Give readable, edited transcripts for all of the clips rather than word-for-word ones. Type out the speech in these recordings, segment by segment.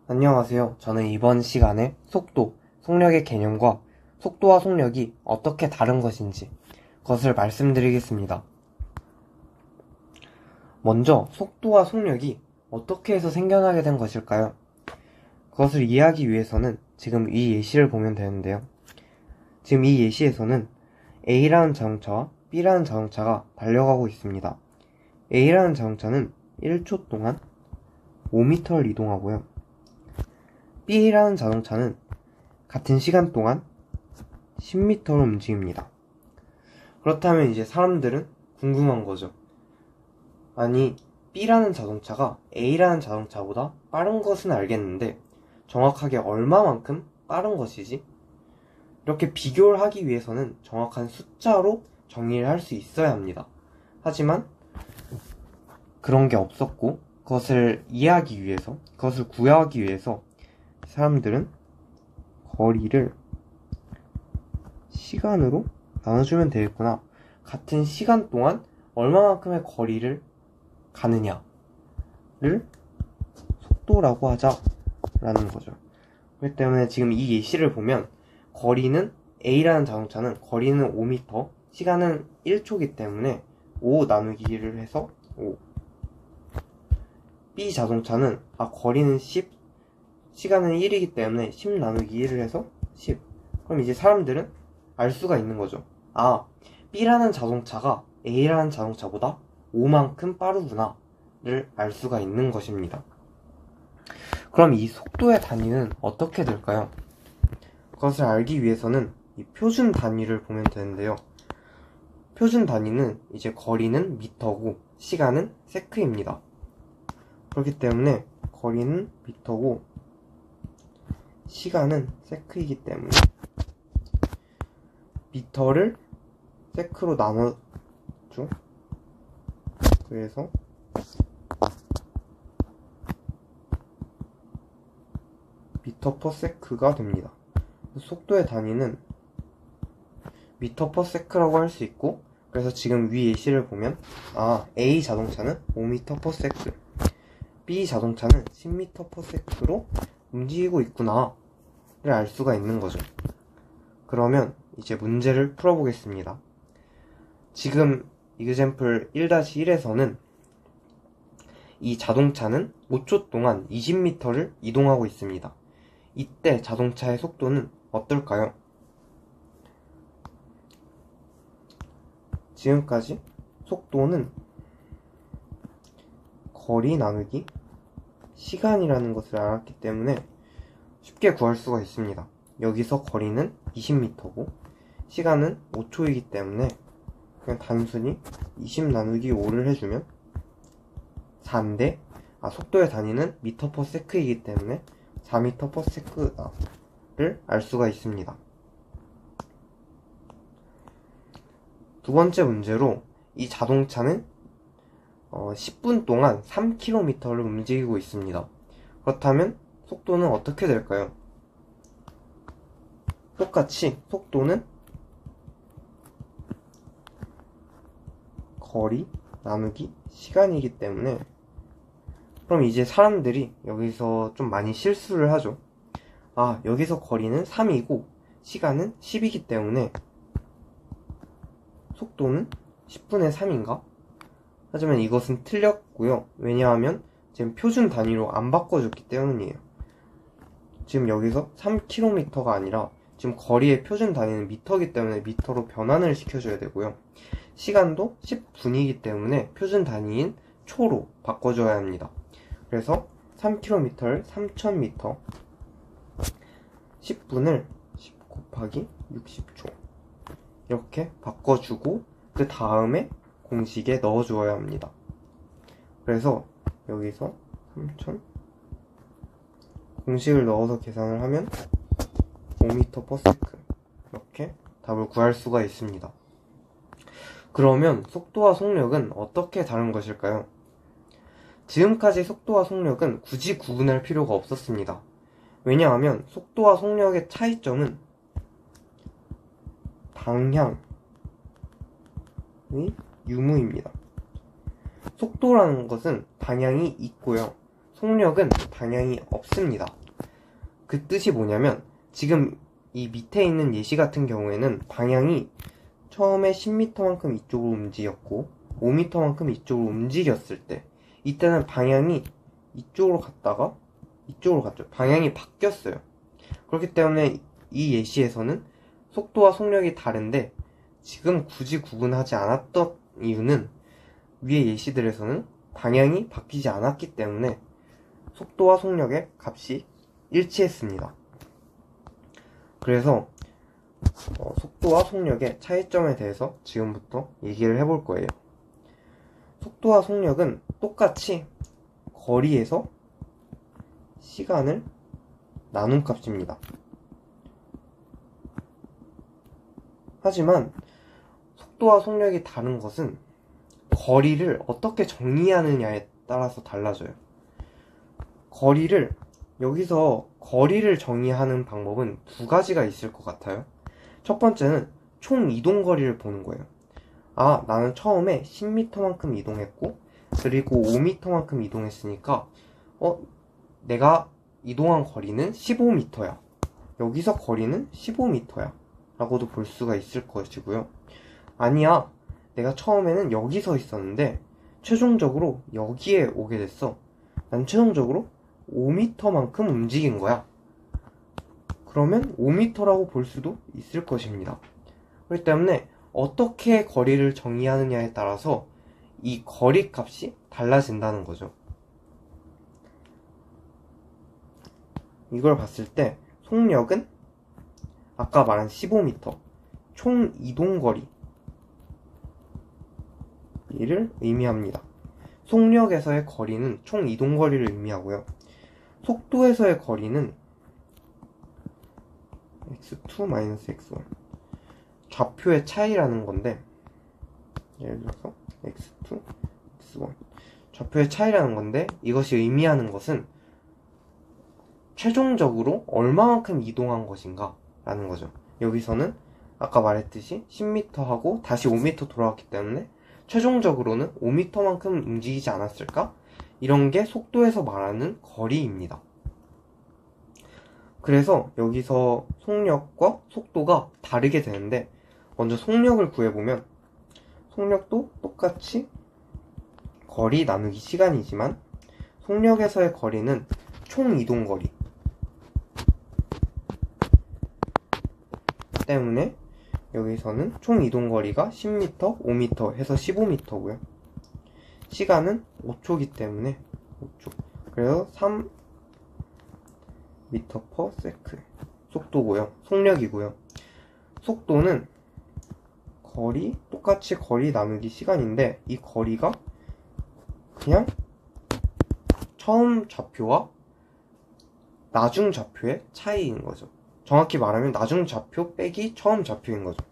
안녕하세요. 저는 이번 시간에 속도, 속력의 개념과 속도와 속력이 어떻게 다른 것인지 그것을 말씀드리겠습니다. 먼저 속도와 속력이 어떻게 해서 생겨나게 된 것일까요? 그것을 이해하기 위해서는 지금 이 예시를 보면 되는데요. 지금 이 예시에서는 A라는 자동차와 B라는 자동차가 달려가고 있습니다. A라는 자동차는 1초 동안 5m를 이동하고요. B라는 자동차는 같은 시간 동안 10m로 움직입니다. 그렇다면 이제 사람들은 궁금한 거죠. 아니, B라는 자동차가 A라는 자동차보다 빠른 것은 알겠는데 정확하게 얼마만큼 빠른 것이지? 이렇게 비교를 하기 위해서는 정확한 숫자로 정의를 할 수 있어야 합니다. 하지만 그런 게 없었고 그것을 이해하기 위해서, 그것을 구하기 위해서 사람들은 거리를 시간으로 나눠주면 되겠구나. 같은 시간 동안 얼마만큼의 거리를 가느냐를 속도라고 하자라는 거죠. 그렇기 때문에 지금 이 예시를 보면 거리는 A라는 자동차는 거리는 5m, 시간은 1초이기 때문에 5 나누기를 해서 5. B 자동차는 거리는 10, 시간은 1이기 때문에 10 나누기 1을 해서 10. 그럼 이제 사람들은 알 수가 있는 거죠. B라는 자동차가 A라는 자동차보다 5만큼 빠르구나를 알 수가 있는 것입니다. 그럼 이 속도의 단위는 어떻게 될까요? 그것을 알기 위해서는 이 표준 단위를 보면 되는데요. 표준 단위는 이제 거리는 미터고 시간은 세크입니다. 그렇기 때문에 거리는 미터고 시간은 세크이기 때문에 미터를 세크로 나눠줘. 그래서 미터 퍼 세크가 됩니다. 속도의 단위는 미터 퍼 세크라고 할 수 있고, 그래서 지금 위 예시를 보면 A 자동차는 5m 퍼 세크, B 자동차는 10m 퍼 세크로 움직이고 있구나 를 알 수가 있는 거죠. 그러면 이제 문제를 풀어보겠습니다. 지금 example 1-1에서는 이 자동차는 5초 동안 20m를 이동하고 있습니다. 이때 자동차의 속도는 어떨까요? 지금까지 속도는 거리 나누기 시간이라는 것을 알았기 때문에 쉽게 구할 수가 있습니다. 여기서 거리는 20m고 시간은 5초이기 때문에 그냥 단순히 20 나누기 5를 해주면 4인데 속도의 단위는 미터 퍼 세크이기 때문에 4m 퍼 세크를 알 수가 있습니다. 두 번째 문제로 이 자동차는 10분 동안 3km를 움직이고 있습니다. 그렇다면 속도는 어떻게 될까요? 똑같이 속도는 거리 나누기 시간이기 때문에, 그럼 이제 사람들이 여기서 좀 많이 실수를 하죠. 여기서 거리는 3이고 시간은 10이기 때문에 속도는 10분의 3인가? 하지만 이것은 틀렸고요. 왜냐하면 지금 표준 단위로 안 바꿔줬기 때문이에요. 지금 여기서 3km가 아니라 지금 거리의 표준 단위는 미터이기 때문에 미터로 변환을 시켜줘야 되고요. 시간도 10분이기 때문에 표준 단위인 초로 바꿔줘야 합니다. 그래서 3km를 3000m, 10분을 10 곱하기 60초 이렇게 바꿔주고 그 다음에 공식에 넣어주어야 합니다. 그래서 여기서 3000 공식을 넣어서 계산을 하면 5m per second 이렇게 답을 구할 수가 있습니다. 그러면 속도와 속력은 어떻게 다른 것일까요? 지금까지 속도와 속력은 굳이 구분할 필요가 없었습니다. 왜냐하면 속도와 속력의 차이점은 방향의 유무입니다. 속도라는 것은 방향이 있고요. 속력은 방향이 없습니다. 그 뜻이 뭐냐면 지금 이 밑에 있는 예시 같은 경우에는 방향이 처음에 10m만큼 이쪽으로 움직였고 5m만큼 이쪽으로 움직였을 때 이때는 방향이 이쪽으로 갔다가 이쪽으로 갔죠. 방향이 바뀌었어요. 그렇기 때문에 이 예시에서는 속도와 속력이 다른데 지금 굳이 구분하지 않았던 이유는 위의 예시들에서는 방향이 바뀌지 않았기 때문에 속도와 속력의 값이 일치했습니다. 그래서 속도와 속력의 차이점에 대해서 지금부터 얘기를 해볼 거예요. 속도와 속력은 똑같이 거리에서 시간을 나눈 값입니다. 하지만 속도와 속력이 다른 것은 거리를 어떻게 정의하느냐에 따라서 달라져요. 여기서 거리를 정의하는 방법은 두 가지가 있을 것 같아요. 첫 번째는 총 이동거리를 보는 거예요. 아, 나는 처음에 10m만큼 이동했고 그리고 5m만큼 이동했으니까 내가 이동한 거리는 15m야. 여기서 거리는 15m야 라고도 볼 수가 있을 것이고요. 아니야, 내가 처음에는 여기 서 있었는데 최종적으로 여기에 오게 됐어. 난 최종적으로 5m만큼 움직인 거야. 그러면 5m라고 볼 수도 있을 것입니다. 그렇기 때문에 어떻게 거리를 정의하느냐에 따라서 이 거리 값이 달라진다는 거죠. 이걸 봤을 때 속력은 아까 말한 15m 총 이동거리를 의미합니다. 속력에서의 거리는 총 이동거리를 의미하고요. 속도에서의 거리는 x2 x1 좌표의 차이라는 건데, 예를 들어서 x2, x1 좌표의 차이라는 건데, 이것이 의미하는 것은 최종적으로 얼마만큼 이동한 것인가 라는 거죠. 여기서는 아까 말했듯이 10m 하고 다시 5m 돌아왔기 때문에 최종적으로는 5m만큼 움직이지 않았을까? 이런 게 속도에서 말하는 거리입니다. 그래서 여기서 속력과 속도가 다르게 되는데, 먼저 속력을 구해보면 속력도 똑같이 거리 나누기 시간이지만 속력에서의 거리는 총 이동거리 때문에 여기서는 총 이동거리가 10m, 5m 해서 15m고요. 시간은 5초이기 때문에 5초. 그래서 3m/s 속도고요. 속력이고요. 속도는 똑같이 거리 나누기 시간인데, 이 거리가 그냥 처음 좌표와 나중 좌표의 차이인 거죠. 정확히 말하면 나중 좌표 빼기 처음 좌표인 거죠.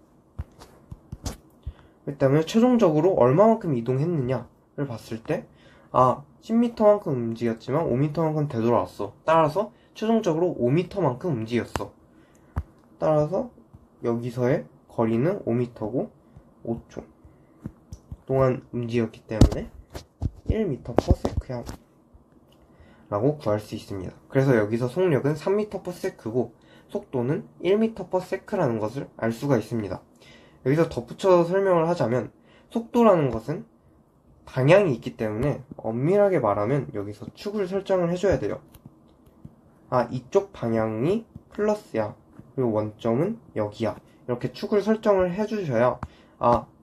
그렇기 때문에 최종적으로 얼마만큼 이동했느냐를 봤을 때 10m만큼 움직였지만 5m만큼 되돌아왔어. 따라서 최종적으로 5m만큼 움직였어. 따라서 여기서의 거리는 5m고 5초 동안 움직였기 때문에 1m/s야 라고 구할 수 있습니다. 그래서 여기서 속력은 3m/s고 속도는 1m/s라는 것을 알 수가 있습니다. 여기서 덧붙여서 설명을 하자면 속도라는 것은 방향이 있기 때문에 엄밀하게 말하면 여기서 축을 설정을 해줘야 돼요. 이쪽 방향이 플러스야. 그리고 원점은 여기야. 이렇게 축을 설정을 해주셔야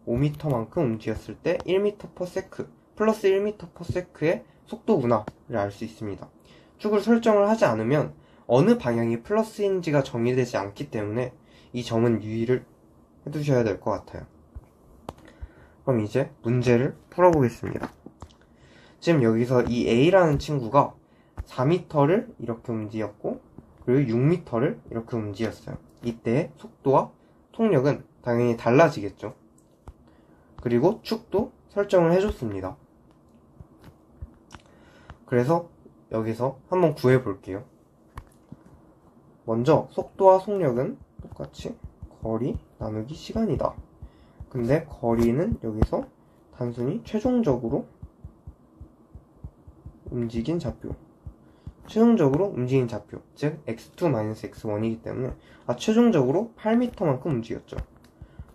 5m만큼 움직였을 때 1m/s 플러스 1m/s의 속도구나를 알 수 있습니다. 축을 설정을 하지 않으면 어느 방향이 플러스인지가 정의되지 않기 때문에 이 점은 유의를 해두셔야 될 것 같아요. 그럼 이제 문제를 풀어보겠습니다. 지금 여기서 이 A라는 친구가 4m를 이렇게 움직였고 그리고 6m를 이렇게 움직였어요. 이때 속도와 속력은 당연히 달라지겠죠. 그리고 축도 설정을 해줬습니다. 그래서 여기서 한번 구해볼게요. 먼저 속도와 속력은 똑같이 거리 나누기 시간이다. 근데 거리는 여기서 단순히 최종적으로 움직인 좌표 최종적으로 움직인 좌표, 즉 x2-x1이기 때문에 최종적으로 8m만큼 움직였죠.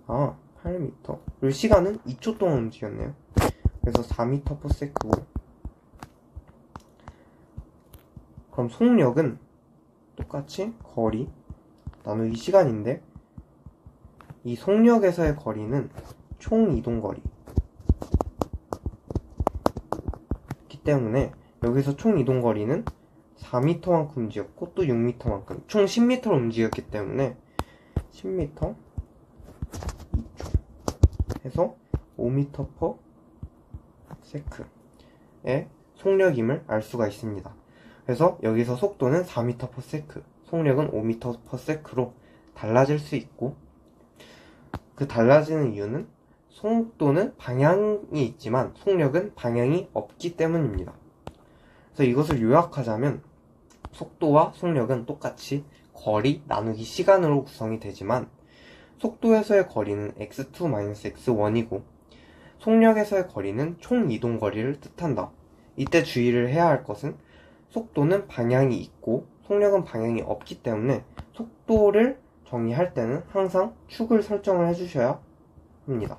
8m. 그리고 시간은 2초 동안 움직였네요. 그래서 4m/s고. 그럼 속력은 똑같이 거리 나누기 시간인데, 이 속력에서의 거리는 총 이동거리 기 때문에 여기서 총 이동거리는 4m만큼 움직였고 또 6m만큼 총 10m를 움직였기 때문에 10m 2초 해서 5m/s의 속력임을 알 수가 있습니다. 그래서 여기서 속도는 4m/s, 속력은 5m/s로 달라질 수 있고, 그 달라지는 이유는 속도는 방향이 있지만 속력은 방향이 없기 때문입니다. 그래서 이것을 요약하자면 속도와 속력은 똑같이 거리 나누기 시간으로 구성이 되지만, 속도에서의 거리는 x2-x1이고 속력에서의 거리는 총 이동거리를 뜻한다. 이때 주의를 해야 할 것은 속도는 방향이 있고 속력은 방향이 없기 때문에 속도를 정의할 때는 항상 축을 설정을 해주셔야 합니다.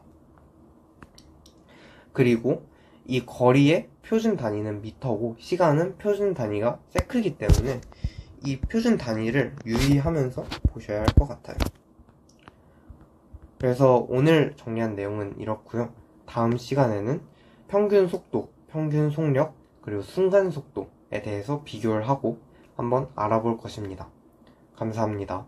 그리고 이 거리의 표준 단위는 미터고 시간은 표준 단위가 세크이기 때문에 이 표준 단위를 유의하면서 보셔야 할 것 같아요. 그래서 오늘 정리한 내용은 이렇고요. 다음 시간에는 평균 속도, 평균 속력, 그리고 순간 속도에 대해서 비교를 하고 한번 알아볼 것입니다. 감사합니다.